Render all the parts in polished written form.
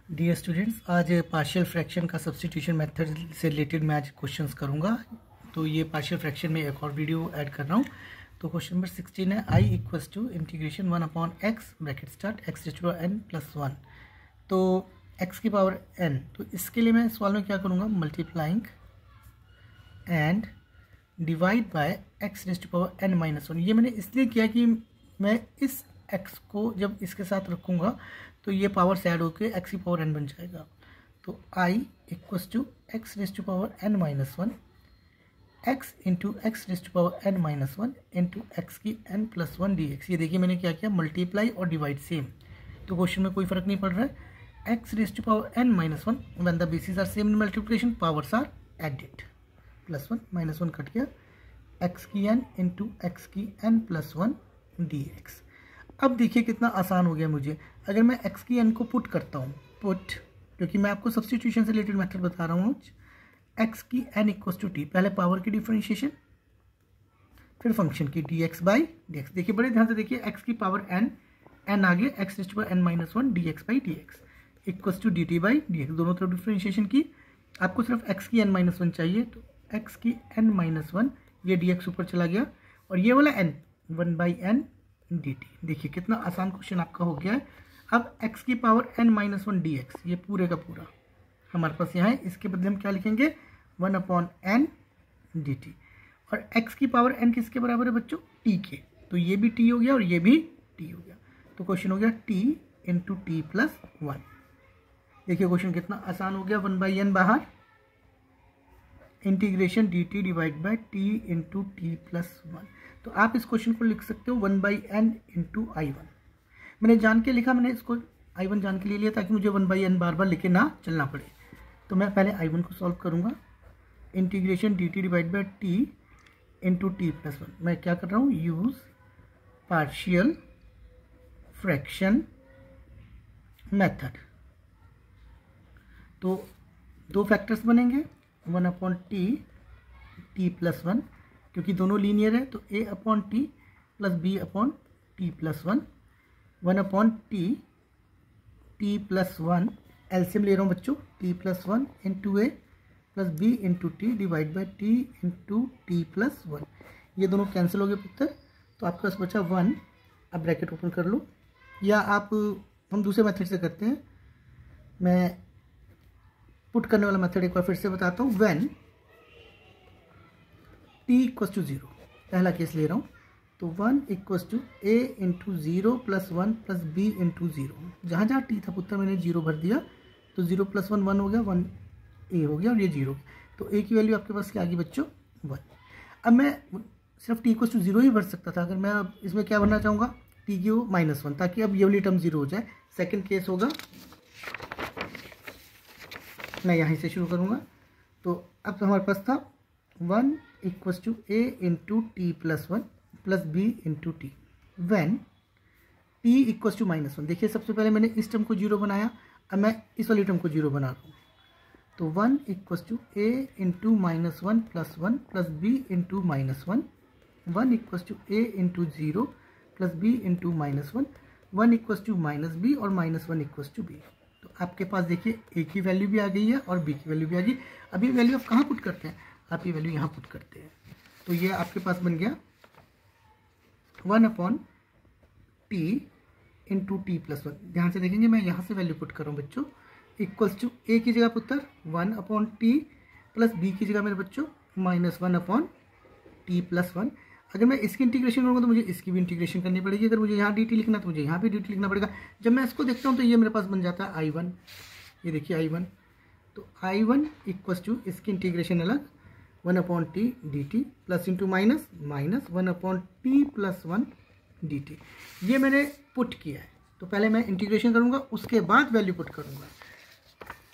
Dear students, आज partial fraction का substitution method से रिलेटेड मैं आज क्वेश्चंस करूंगा। तो ये पार्शियल फ्रैक्शन में एक और वीडियो ऐड कर रहा हूँ। तो क्वेश्चन नंबर 16 है I equals to integration 1/x bracket start x raise to n plus 1। तो x की पावर n, तो इसके लिए मैं सवाल में क्या करूँगा, multiplying and divide by x raise to power n minus 1। ये मैंने इसलिए किया कि मैं इस x को जब इसके साथ रखूँगा तो ये पावर से ऐड होकर x की पावर n बन जाएगा। तो I equals to x raise to power n minus 1 x into x raise to power n minus 1 into x की n प्लस 1 dx। ये देखिए मैंने क्या किया, मल्टीप्लाई और डिवाइड सेम, तो क्वेश्चन में कोई फर्क नहीं पड़ रहा है। x raise to power n minus 1 when the basis are same in multiplication powers are added, plus 1 minus 1 cut गया, x की n इंटू एक्स की n प्लस 1 dx। अब देखिए कितना आसान हो गया मुझे। अगर मैं x की n को पुट करता हूँ, पुट, क्योंकि मैं आपको सब्स्टिट्यूशन से रिलेटेड मेथड बता रहा हूँ, x की n इक्वल्स टू टी, पहले पावर की डिफरेंशिएशन, फिर फंक्शन की dx बाई dx। देखिए बड़े ध्यान से देखिए, x की पावर n आगे x raise to power n minus 1 dx by dx equals to dt by dx। दोनों तरफ डिफरेंशिएशन की, आपको सिर्फ x की n माइनस 1 चाहिए, तो x की n माइनस 1, ये dx ऊपर चला गया, और ये वाला n 1 बाई n dt। देखिए कितना आसान क्वेश्चन आपका हो गया है। अब x की पावर n माइनस 1 dx, ये पूरे का पूरा हमारे पास यहाँ है, इसके बदले हम क्या लिखेंगे, 1/n dt। और x की पावर n किसके बराबर है बच्चों, t के, तो ये भी t हो गया और ये भी t हो गया। तो क्वेश्चन हो गया t इंटू टी प्लस 1। देखिए क्वेश्चन कितना आसान हो गया, 1/n बाहर, integration dt divide by t into t plus 1। तो आप इस क्वेश्चन को लिख सकते हो 1/n इंटू I1। मैंने जान के लिखा, मैंने इसको I1 जान के लिए लिया ताकि मुझे 1/n बार बार लेके ना चलना पड़े। तो मैं पहले I1 को सॉल्व करूंगा, integration dt divide by t into t plus 1। मैं क्या कर रहा हूँ, यूज पार्शियल फ्रैक्शन मेथड। तो दो फैक्टर्स बनेंगे, 1/t t प्लस 1, क्योंकि दोनों लीनियर है, तो a/t plus b/t plus 1, 1/t t plus 1, LCM ले रहा हूँ बच्चों, t plus 1 into a plus b into T divide by t into t plus 1। ये दोनों कैंसिल हो गए पुत्र, तो आपके पास बचा 1। अब ब्रैकेट ओपन कर लो, या आप हम दूसरे मेथड से करते हैं। मैं पुट करने वाला मेथड एक बार फिर से बताता हूँ। व्हेन t इक्वल्स टू 0, पहला केस ले रहा हूँ, तो 1 equals to a into 0 plus 1 plus b into 0। जहाँ जहाँ t था पुत्र मैंने 0 भर दिया, तो 0 प्लस 1 1 हो गया, 1 a हो गया, और ये 0। तो a की वैल्यू आपके पास क्या आ गई बच्चों, 1। अब मैं सिर्फ t इक्वल्स टू 0 ही भर सकता था, अगर मैं अब इसमें क्या भरना चाहूँगा, t की माइनस 1, ताकि अब ये वाली टर्म 0 हो जाए। सेकेंड केस होगा, मैं यहाँ से शुरू करूँगा। तो अब हमारे पास था 1 equals to a into t plus 1 plus b into t, when t equals to minus 1। देखिए सबसे पहले मैंने इस टर्म को 0 बनाया, अब मैं इस वाली टर्म को 0 बना रहा हूँ। तो 1 equals to a into minus 1 plus 1 plus b into minus 1, 1 equals to a into 0 plus b into minus 1, 1 equals to minus b और माइनस 1 इक्वल्स टू b। तो आपके पास देखिए a की वैल्यू भी आ गई है और b की वैल्यू भी आ गई। अब ये वैल्यू आप कहाँ पुट करते हैं, आप ये वैल्यू यहाँ पुट करते हैं। तो ये आपके पास बन गया 1/t इंटू टी प्लस 1। ध्यान से देखेंगे, मैं यहाँ से वैल्यू पुट कर रहा हूँ बच्चों, इक्वल्स टू a की जगह पुत्र 1/t प्लस b की जगह मेरे बच्चों माइनस 1/t प्लस 1। अगर मैं इसकी इंटीग्रेशन करूँगा तो मुझे इसकी भी इंटीग्रेशन करनी पड़ेगी। अगर मुझे यहाँ dt लिखना तो मुझे यहाँ भी dt लिखना पड़ेगा। जब मैं इसको देखता हूँ तो ये मेरे पास बन जाता है I1। ये देखिए I1, तो I1 इक्वल्स टू इसकी इंटीग्रेशन अलग 1/t dt plus into minus minus 1/t plus 1 dt। ये मैंने पुट किया है, तो पहले मैं इंटीग्रेशन करूँगा, उसके बाद वैल्यू पुट करूँगा।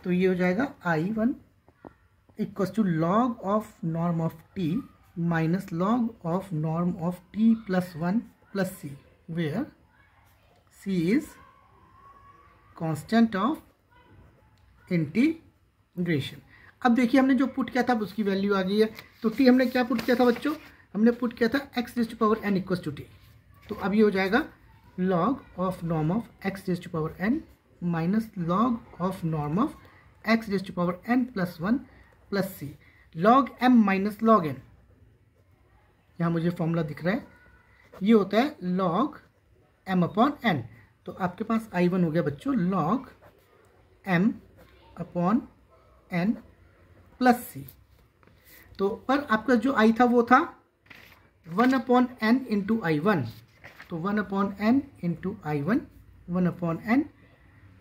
तो ये हो जाएगा I1 equals to log of norm of t minus log of norm of t plus 1 plus c, where c is constant of integration. अब देखिए हमने जो पुट किया था उसकी वैल्यू आ गई है। तो t हमने क्या पुट किया था बच्चों, हमने पुट किया था x raise to power n equals to t। तो अब ये हो जाएगा log of norm of x raise to power n minus log of norm of x raise to power n plus 1 plus c. Log m minus log n, यहाँ मुझे formula दिख रहा है, ये होता है लॉग m अपॉन n। तो आपके पास I1 हो गया बच्चों log m upon n plus C. तो पर आपका जो I था वो था 1 अपॉन n इंटू I1, तो 1 upon n into I1, 1 upon n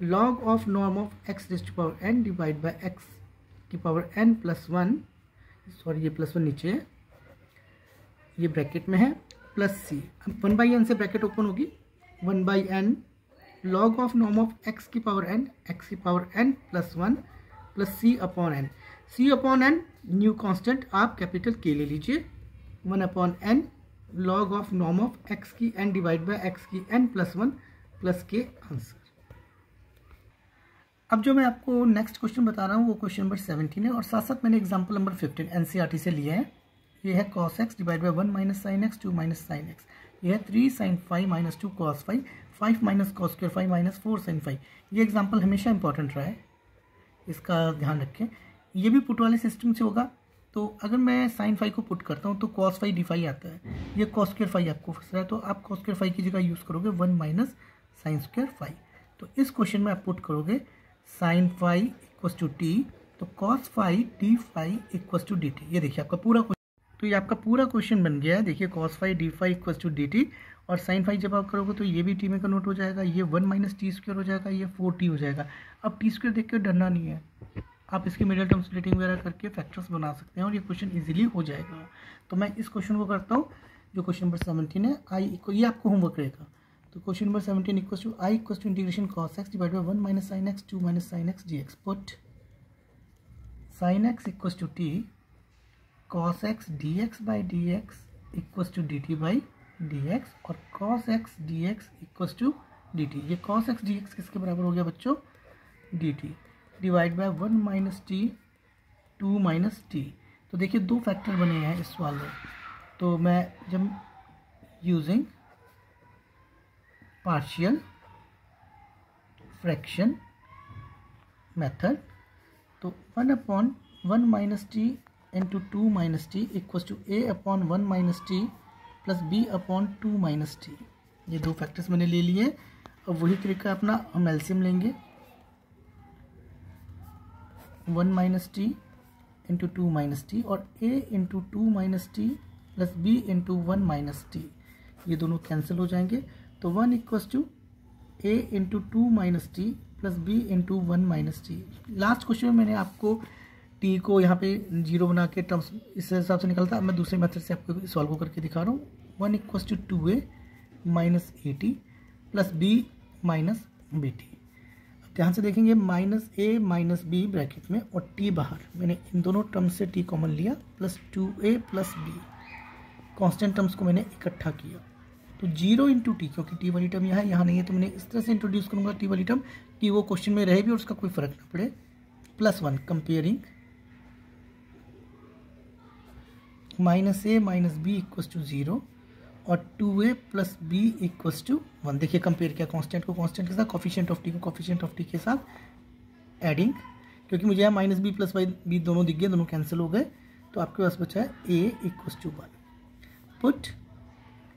log of norm of x raise to power n divide by x की पावर n प्लस 1, सॉरी ये प्लस 1 नीचे है, ये ब्रैकेट में है, प्लस सी। अब 1/n से ब्रैकेट ओपन होगी, 1/n log of norm of x की पावर n प्लस 1 प्लस सी अपॉन n। सी अपॉन n न्यू कांस्टेंट आप कैपिटल के ले लीजिए, 1 upon n log of norm of x की n डिवाइड बाय एक्स की n plus 1 plus के answer. अब जो मैं आपको नेक्स्ट क्वेश्चन बता रहा हूँ वो क्वेश्चन नंबर 17 है और साथ साथ मैंने एग्जांपल नंबर 15 एनसीईआरटी से लिया है। ये है cos x divide by 1 minus sine x 2 minus sine x. ये है 3 sine 5 minus 2 cos 5, 5 minus cos square 5 minus 4 sine 5। ये एग्जाम्पल हमेशा इंपॉर्टेंट रहा है, इसका ध्यान रखें। ये भी पुट वाले सिस्टम से होगा, तो अगर मैं साइन 5 को पुट करता हूँ तो cos 5 d5 आता है, ये cos स्क्वायर 5 आपको फंस रहा है, तो आप cos स्क्वायर 5 की जगह यूज़ करोगे 1 माइनस साइन स्क्वायर 5। तो इस क्वेश्चन में आप पुट करोगे साइन 5 इक्वस टू टी, तो cos 5 d5 equals to dt। ये देखिए आपका पूरा क्वेश्चन, तो ये आपका पूरा क्वेश्चन बन गया है। देखिए cos 5 d5 equals to dt, और साइन 5 जब आप करोगे तो ये भी टी में कन्वर्ट हो जाएगा, ये 1 माइनस टी स्क्वायर हो जाएगा, ये 4t हो जाएगा। अब टी स्क्वायर देख के डरना नहीं है, आप इसकी मिडिल टर्म स्प्लिटिंग वगैरह करके फैक्टर्स बना सकते हैं और ये क्वेश्चन इजीली हो जाएगा। तो मैं इस क्वेश्चन को करता हूँ जो क्वेश्चन नंबर 17 है। आई ये आपको होमवर्क रहेगा। तो question number 17 equal to I equal to integration cos x divide by 1 minus sine x 2 minus sine x dx। Put sine x equal to t cos x dx by dx equal to dt by dx, और cos x dx equal to dt। ये cos x dx किसके बराबर हो गया बच्चों? dt divide by 1 minus T 2 minus T. तो देखिए दो फैक्टर बने हैं इस सवाल में, तो मैं जब यूजिंग पार्शियल फ्रैक्शन मेथड, तो 1 upon 1 minus t into 2 minus t equal to a upon 1 minus T plus b upon 2 minus t. ये दो फैक्टर्स मैंने ले लिए। अब वही तरीका अपना हम एलसीएम लेंगे, 1 minus t into 2 minus t और a into 2 minus T plus b into 1 minus t, ये दोनों कैंसिल हो जाएंगे। तो 1 equals to a into 2 minus T plus b into 1 minus t. Last question में मैंने आपको t को यहाँ पे 0 बना के टर्म्स इस हिसाब से निकलता है। मैं दूसरे मेथड से आपको सॉल्व करके दिखा रहा हूँ। 1 equals to 2a minus a t plus b minus b t. ध्यान से देखेंगे minus a minus b bracket में और टी बाहर, मैंने इन दोनों टर्म्स से टी कॉमन लिया, plus 2a plus b, constant terms को मैंने इकट्ठा किया। तो 0 इंटू टी, क्योंकि टी वाली टर्म यहाँ नहीं है, तो मैंने इस तरह से इंट्रोड्यूस करूँगा टी वाली टर्म कि वो क्वेश्चन में रहे भी और उसका कोई फर्क ना पड़े। Plus 1 comparing minus a minus b equals to 0 और 2a plus B equals to 1। देखिए कंपेयर किया कांस्टेंट को कांस्टेंट के साथ, कोफिशिएंट ऑफ टी को कोफिशिएंट ऑफ टी के साथ एडिंग, क्योंकि मुझे यहाँ माइनस बी प्लस बी दोनों दिख गए, दोनों कैंसिल हो गए। तो आपके पास बचा है a equals to 1। Put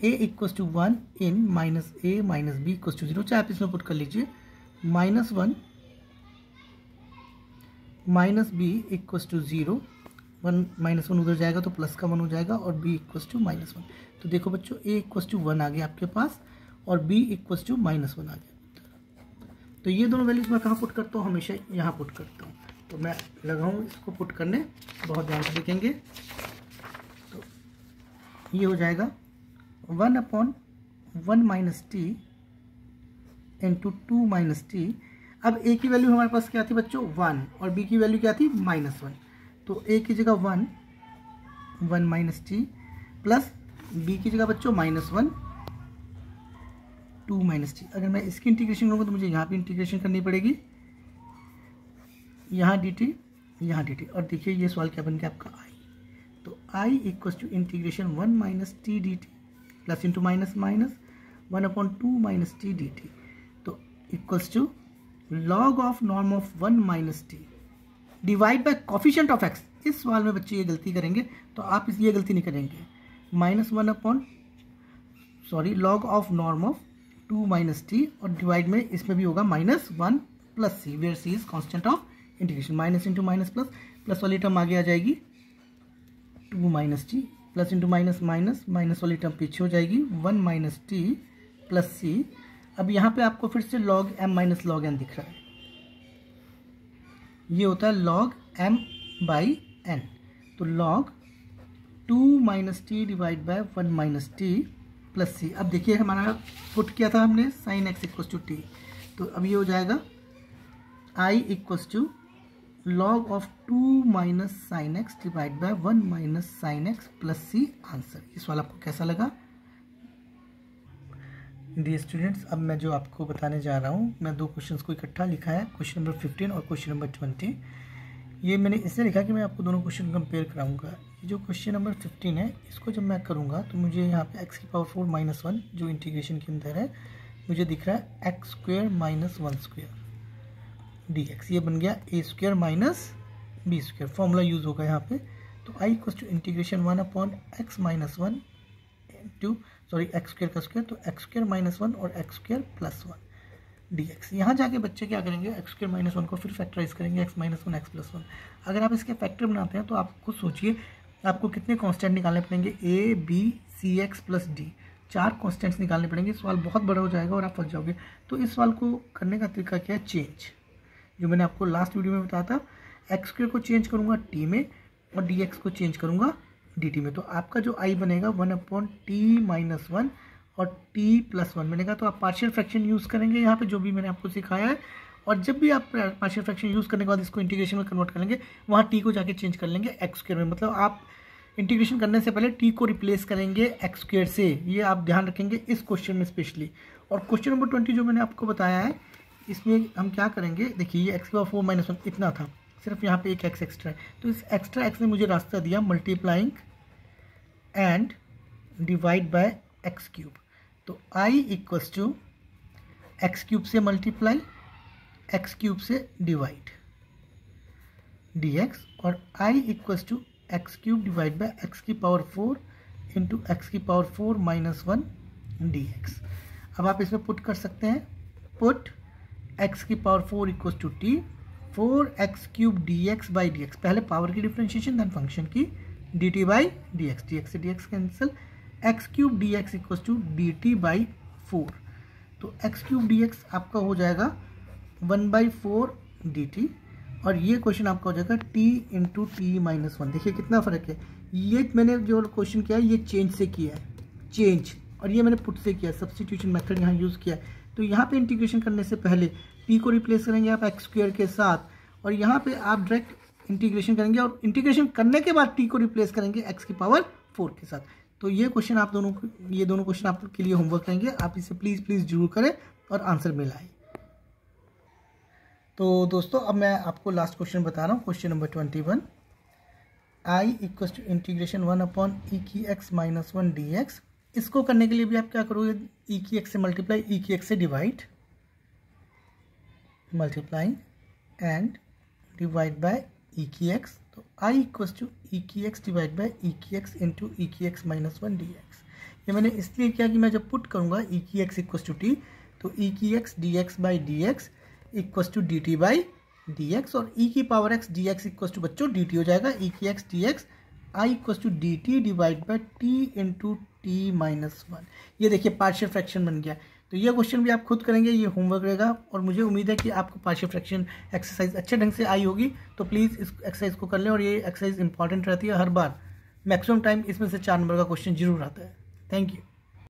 a equals to 1 in minus a minus b equals to 0, चाहे आप इसमें पुट कर लीजिए। Minus 1 minus b equals to 0, 1 minus 1 उधर जाएगा तो प्लस का 1 हो जाएगा, और b इक्वस टू माइनस 1। तो देखो बच्चों a इक्वस टू 1 आ गया आपके पास और b इक्वस टू माइनस 1 आ गया। तो ये दोनों वैल्यूज मैं कहाँ पुट करता हूँ? हमेशा यहाँ पुट करता हूँ। तो मैं लगाऊँ इसको पुट करने, बहुत ध्यान से देखेंगे। तो ये हो जाएगा 1 upon 1 minus t into 2 minus T. अब a की वैल्यू हमारे पास क्या थी बच्चों? 1, और b की वैल्यू क्या थी? माइनस 1। तो a की जगह 1 माइनस टी प्लस b की जगह बच्चों माइनस 1 2 माइनस टी। अगर मैं इसकी इंटीग्रेशन करूँगा तो मुझे यहाँ पे इंटीग्रेशन करनी पड़ेगी, यहाँ dt यहाँ dt, और देखिए ये सवाल क्या बन गया आपका i। तो i equal to integration 1 minus T D T plus into minus minus 1 upon 2 minus T D T. तो equals to log of norm of 1 minus T divide by coefficient of X. इस सवाल में बच्चे ये गलती करेंगे, तो आप ये गलती नहीं करेंगे। Log of norm of 2 minus t और डिवाइड में इसमें भी होगा -1 plus c, where c is constant of integration. Minus into minus plus, plus वाली टर्म आगे आ जाएगी 2 minus T, plus into minus minus, minus वाली टर्म पीछे हो जाएगी 1 माइनस टी प्लस सी। अब यहाँ पे आपको फिर से log m minus log n दिख रहा है, ये होता है log m बाई n। तो log 2 minus T divide by 1 minus T plus C. अब देखिए हमारा पुट किया था हमने sine X equals to T, तो अब ये हो जाएगा i equals to log of 2 minus sine X divide by 1 minus sine X plus C answer. इस वाला आपको कैसा लगा? डियर स्टूडेंट्स, अब मैं जो आपको बताने जा रहा हूँ, मैं 2 क्वेश्चंस को इकट्ठा लिखा है, क्वेश्चन नंबर 15 और क्वेश्चन नंबर 20। ये मैंने इसलिए लिखा कि मैं आपको दोनों क्वेश्चन कंपेयर कराऊंगा। ये जो क्वेश्चन नंबर 15 है, इसको जब मैं करूँगा तो मुझे यहाँ पे x की पावर 4 माइनस 1 जो इंटीग्रेशन के अंदर है, मुझे दिख रहा है x square minus 1 square dx। ये बन गया a square minus b square, formula use होगा यहाँ पे। तो i equal to integration 1 upon x minus 1 into x square का स्क्वायर, तो एक्स स्क्वायर माइनस 1 और एक्स स्क्वायर प्लस 1 dx। यहाँ जाके बच्चे क्या करेंगे, एक्स स्क्वायर माइनस 1 को फिर फैक्टराइज करेंगे, एक्स माइनस 1 एक्स प्लस 1। अगर आप इसके फैक्टर बनाते हैं तो आप खुद सोचिए आपको कितने कांस्टेंट निकालने पड़ेंगे, a b c x plus d, 4 constants निकालने पड़ेंगे। सवाल बहुत बड़ा हो जाएगा और आप फंस जाओगे। तो इस सवाल को करने का तरीका क्या है, चेंज, जो मैंने आपको लास्ट वीडियो में बताया था। एक्स स्क्वायर को चेंज करूँगा t में और dx को चेंज करूँगा dt में। तो आपका जो i बनेगा 1 अपॉन टी माइनस 1 और t प्लस 1 बनेगा। तो आप पार्शियल फ्रैक्शन यूज़ करेंगे यहाँ पे, जो भी मैंने आपको सिखाया है। और जब भी आप पार्शियल फ्रैक्शन यूज़ करने के बाद इसको इंटीग्रेशन में कन्वर्ट कर लेंगे, वहाँ t को जाके चेंज कर लेंगे एक्स स्क्वायर में। मतलब आप इंटीग्रेशन करने से पहले t को रिप्लेस करेंगे एक्स स्क्वायर से, ये आप ध्यान रखेंगे इस क्वेश्चन में स्पेशली। और क्वेश्चन नंबर 20 जो मैंने आपको बताया है, इसमें हम क्या करेंगे, देखिए ये एक्स की पावर 4 माइनस 1 इतना था, सिर्फ यहाँ पे एक एक्स एक्स्ट्रा है। तो इस एक्स्ट्रा एक्स ने मुझे रास्ता दिया multiplying and divide by x cube. तो i equals to x cube से मल्टीप्लाई, एक्स क्यूब से डिवाइड dx, और i equals to x cube divide by x की पावर 4 इंटू एक्स की पावर 4 माइनस 1 dx। अब आप इसमें पुट कर सकते हैं, पुट एक्स की power 4 equals to t, 4x cube dx by dx, पहले पावर की डिफरेंशिएशन देन फंक्शन की dt बाई dx, dx से dx cancel, x cube d x equals to d t by 4। तो x cube d x आपका हो जाएगा 1/4 D T, और ये क्वेश्चन आपका हो जाएगा t इंटू टी माइनस 1। देखिए कितना फ़र्क है, ये मैंने जो क्वेश्चन किया है ये चेंज से किया है, चेंज, और ये मैंने पुट से किया, सब्स्टिट्यूशन मेथड यहाँ यूज़ किया है। तो यहाँ पे इंटीग्रेशन करने से पहले t को रिप्लेस करेंगे आप एक्स स्क्वायर के साथ, और यहाँ पे आप डायरेक्ट इंटीग्रेशन करेंगे, और इंटीग्रेशन करने के बाद t को रिप्लेस करेंगे एक्स की पावर 4 के साथ। तो ये क्वेश्चन आप दोनों, ये दोनों क्वेश्चन आपके लिए होमवर्क रहेंगे, आप इसे प्लीज़ जरूर करें और आंसर मिलाएं। तो दोस्तों अब मैं आपको लास्ट क्वेश्चन बता रहा हूँ, question number 21। i equals to integration 1 upon E की एक्स माइनस 1 डी एक्स। इसको करने के लिए भी आप क्या करोगे, ई की एक्स से मल्टीप्लाई, ई की एक्स से divide, multiplying and divide by E की एक्स। तो i इक्वल्स टू ई की एक्स डिवाइड बाय ई की एक्स इंटू ई की एक्स माइनस 1 डी एक्स। ये मैंने इसलिए किया कि मैं जब पुट करूँगा ई की एक्स इक्वल्स टू टी, तो ई की x d x by d x equals to d t by d x, और ई की power x d x equals to बच्चों डी टी हो जाएगा, ई की x d x I equals to d t divide by t into t minus 1। ये देखिए partial fraction बन गया। तो ये क्वेश्चन भी आप खुद करेंगे, ये होमवर्क रहेगा, और मुझे उम्मीद है कि आपको पार्शियल फ्रैक्शन एक्सरसाइज अच्छे ढंग से आई होगी। तो प्लीज़ इस एक्सरसाइज को कर लें, और ये एक्सरसाइज इंपॉर्टेंट रहती है, हर बार मैक्सिमम टाइम इसमें से 4 नंबर का क्वेश्चन जरूर आता है। Thank you.